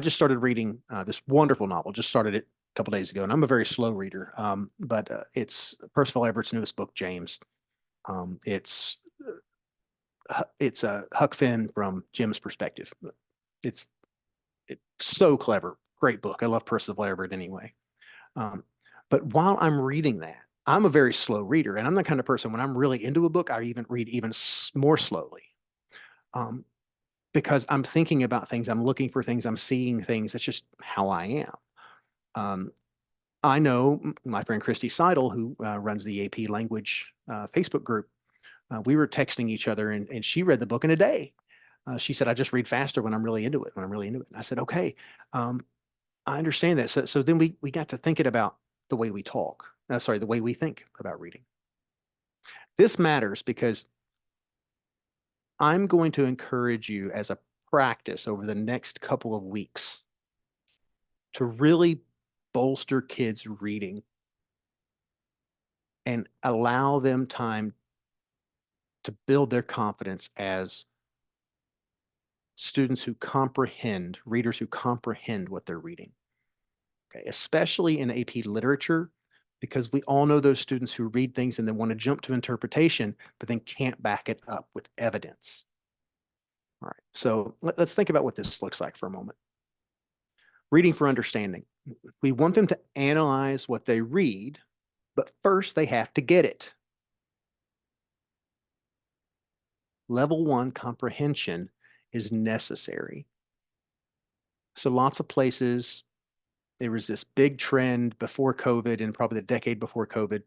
just started reading this wonderful novel. Just started it a couple days ago, and I'm a very slow reader. But it's Percival Everett's newest book, James. It's Huck Finn from Jim's perspective. It's it's so clever, great book. I love Percival Everett anyway. Um, but while I'm reading that, I'm a very slow reader, and I'm the kind of person when I'm really into a book, I even read even more slowly. Um, because I'm thinking about things, I'm looking for things, I'm seeing things. That's just how I am. Um, I know my friend Christy Seidel, who runs the AP language Facebook group. We were texting each other, and she read the book in a day. She said, "I just read faster when I'm really into it. When I'm really into it." And I said, "Okay, um, I understand that." So then we got to thinking about the way we talk. Sorry, the way we think about reading. This matters because I'm going to encourage you as a practice over the next couple of weeks to really bolster kids' reading and allow them time to build their confidence as students who comprehend, readers who comprehend what they're reading. Okay, especially in AP literature, because we all know those students who read things and then want to jump to interpretation, but then can't back it up with evidence. All right, so let's think about what this looks like for a moment. Reading for understanding. We want them to analyze what they read, but first they have to get it. Level 1 comprehension is necessary. So lots of places, there was this big trend before COVID and probably the decade before COVID,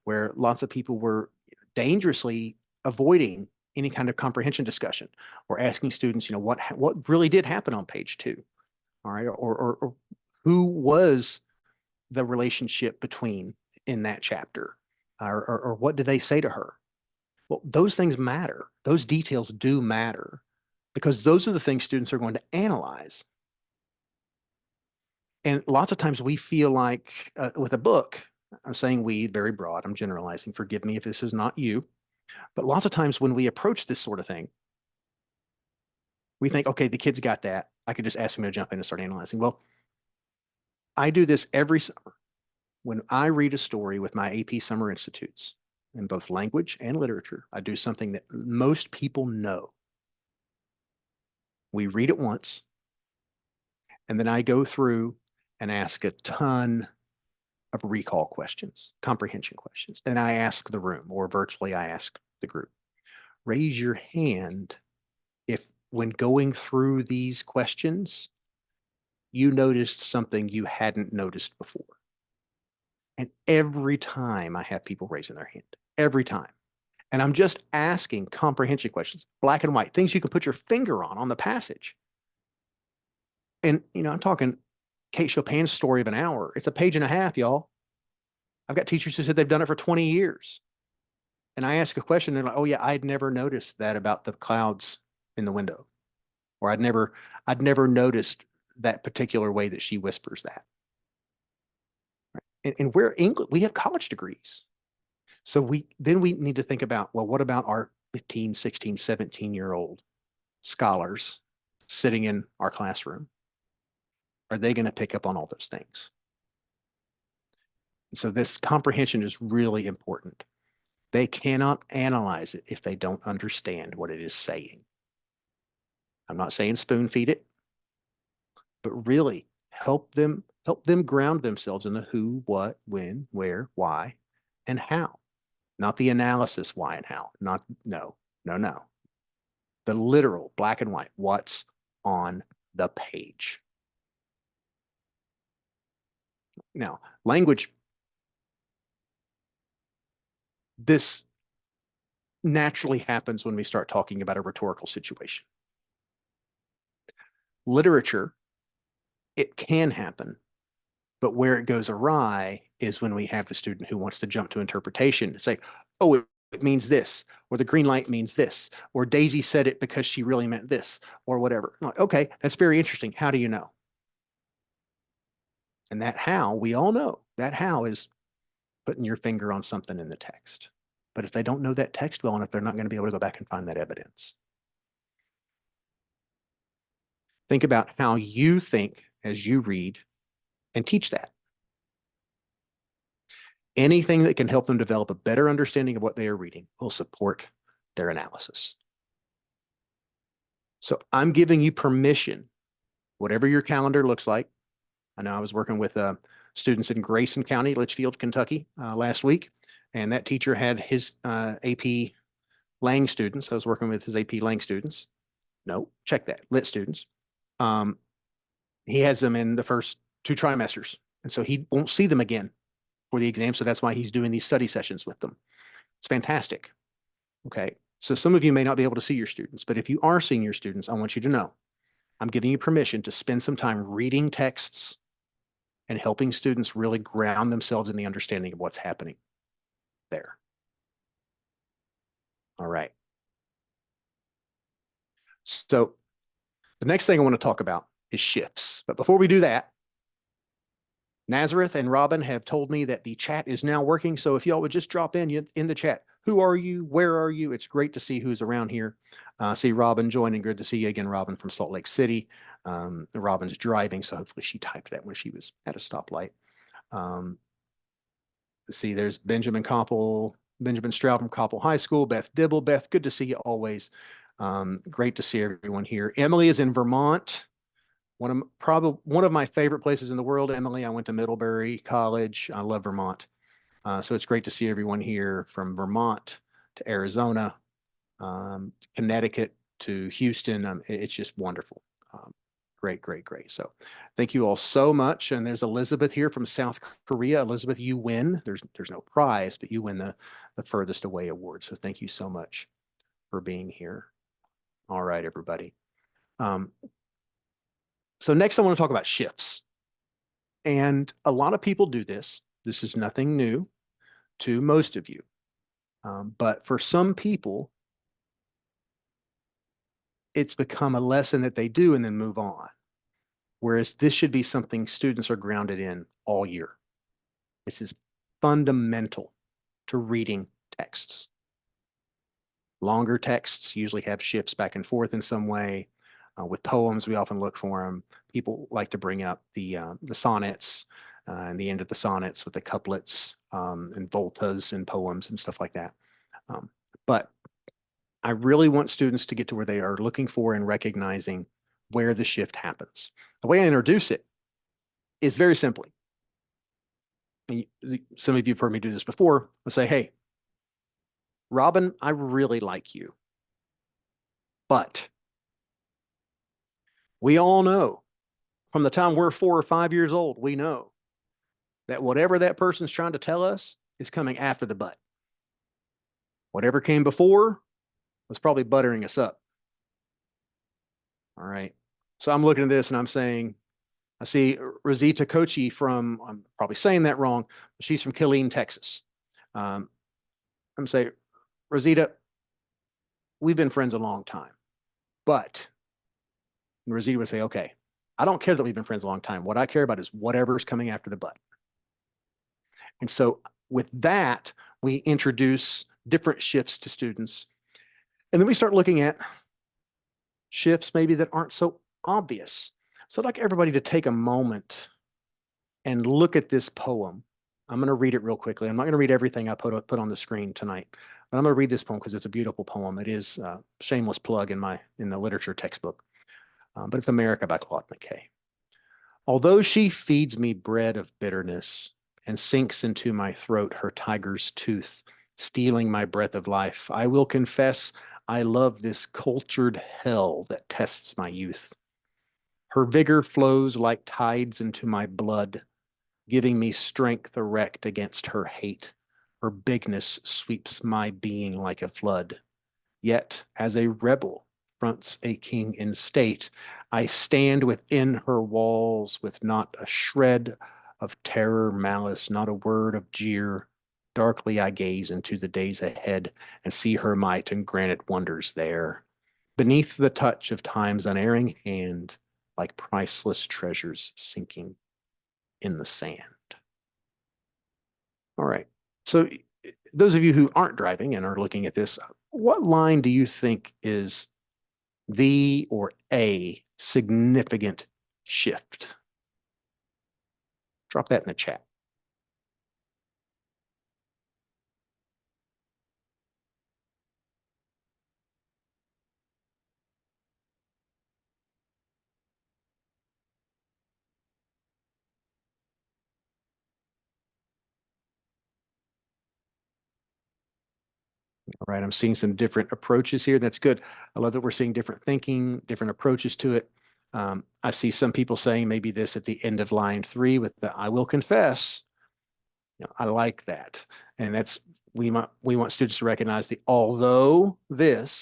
where lots of people were dangerously avoiding any kind of comprehension discussion or asking students, what really did happen on page 2, all right, or who was the relationship between in that chapter, or what did they say to her? Well, those things matter. Those details do matter because those are the things students are going to analyze. And lots of times we feel like with a book, I'm saying we, very broad, I'm generalizing, forgive me if this is not you, but lots of times when we approach this sort of thing, we think, okay, the kid's got that. I could just ask him to jump in and start analyzing. Well, I do this every summer. When I read a story with my AP Summer Institutes in both language and literature, I do something that most people know. We read it once, and then I go through and ask a ton of recall questions, comprehension questions. And I ask the room, or virtually I ask the group, raise your hand if when going through these questions, you noticed something you hadn't noticed before. And every time I have people raising their hand, every time. And I'm just asking comprehension questions, black and white, things you can put your finger on the passage. And, I'm talking Kate Chopin's Story of an Hour. It's a page and a half, y'all. I've got teachers who said they've done it for 20 years. And I ask a question, and they're like, oh, yeah, I'd never noticed that about the clouds in the window. Or I'd never noticed that particular way that she whispers that. Right? And we're English, we have college degrees. So we need to think about, well, what about our 15, 16, 17-year-old scholars sitting in our classroom? Are they going to pick up on all those things? And so this comprehension is really important. They cannot analyze it if they don't understand what it is saying. I'm not saying spoon feed it, but really help them ground themselves in the who, what, when, where, why, and how. Not the analysis why and how. No. The literal black and white, what's on the page. Now, language, this naturally happens when we start talking about a rhetorical situation. Literature, it can happen, but where it goes awry is when we have the student who wants to jump to interpretation and say, oh, it means this, or the green light means this, or Daisy said it because she really meant this, or whatever. I'm like, okay, that's very interesting. How do you know? And that how, we all know, that how is putting your finger on something in the text. But if they don't know that text well enough, they're not going to be able to go back and find that evidence. Think about how you think as you read and teach that. Anything that can help them develop a better understanding of what they are reading will support their analysis. So I'm giving you permission, whatever your calendar looks like. I know I was working with students in Grayson County, Litchfield, Kentucky last week, and that teacher had his AP Lang students. I was working with his AP Lang students. No, check that, Lit students. He has them in the first 2 trimesters, and so he won't see them again for the exam. So that's why he's doing these study sessions with them. It's fantastic. Okay. So some of you may not be able to see your students, but if you are seeing your students, I want you to know I'm giving you permission to spend some time reading texts and helping students really ground themselves in the understanding of what's happening there. All right. So the next thing I want to talk about is shifts. But before we do that, Nazareth and Robin have told me that the chat is now working. So if y'all would just drop in the chat, who are you? Where are you? It's great to see who's around here. See Robin joining. Good to see you again, Robin from Salt Lake City. Robin's driving, so hopefully she typed that when she was at a stoplight. See, there's Benjamin Stroud from Koppel High School. Beth Dibble. Beth, good to see you always. Great to see everyone here. Emily is in Vermont. One of my favorite places in the world, Emily. I went to Middlebury College. I love Vermont. So it's great to see everyone here from Vermont to Arizona, Connecticut to Houston. It's just wonderful. Great. So thank you all so much. And there's Elizabeth here from South Korea. Elizabeth, you win. There's no prize, but you win the furthest away award. So thank you so much for being here. All right, everybody. So next I want to talk about shifts. And a lot of people do this. This is nothing new to most of you. But for some people, it's become a lesson that they do and then move on. Whereas this should be something students are grounded in all year. This is fundamental to reading texts. Longer texts usually have shifts back and forth in some way. With poems, we often look for them. People like to bring up the sonnets and the end of the sonnets with the couplets and voltas and poems and stuff like that. But I really want students to get to where they are looking for and recognizing where the shift happens. The way I introduce it is very simply. Some of you have heard me do this before. I'll say, hey, Robin, I really like you, but we all know from the time we're 4 or 5 years old, we know that whatever that person's trying to tell us is coming after the but. Whatever came before was probably buttering us up. All right. So I'm looking at this and I'm saying, I see Rosita Kochi from, I'm probably saying that wrong, but she's from Killeen, Texas. I'm saying, Rosita, we've been friends a long time, but Rosita would say, okay, I don't care that we've been friends a long time. What I care about is whatever's coming after the but. And so with that, we introduce different shifts to students. And then we start looking at shifts maybe that aren't so obvious. So I'd like everybody to take a moment and look at this poem. I'm going to read it real quickly. I'm not going to read everything I put on the screen tonight, but I'm going to read this poem because it's a beautiful poem. It is a shameless plug in the literature textbook, but it's America by Claude McKay. Although she feeds me bread of bitterness and sinks into my throat her tiger's tooth, stealing my breath of life, I will confess I love this cultured hell that tests my youth. Her vigor flows like tides into my blood, giving me strength erect against her hate. Her bigness sweeps my being like a flood. Yet, as a rebel fronts a king in state, I stand within her walls with not a shred of terror, malice, not a word of jeer. Darkly I gaze into the days ahead and see her might and granite wonders there. Beneath the touch of time's unerring hand, like priceless treasures sinking in the sand. All right. So those of you who aren't driving and are looking at this, what line do you think is the or a significant shift. Drop that in the chat. All right, I'm seeing some different approaches here. That's good. I love that we're seeing different thinking, different approaches to it. I see some people saying maybe this at the end of line 3 with the "I will confess." You know, I like that. And that's, we want students to recognize the "although this."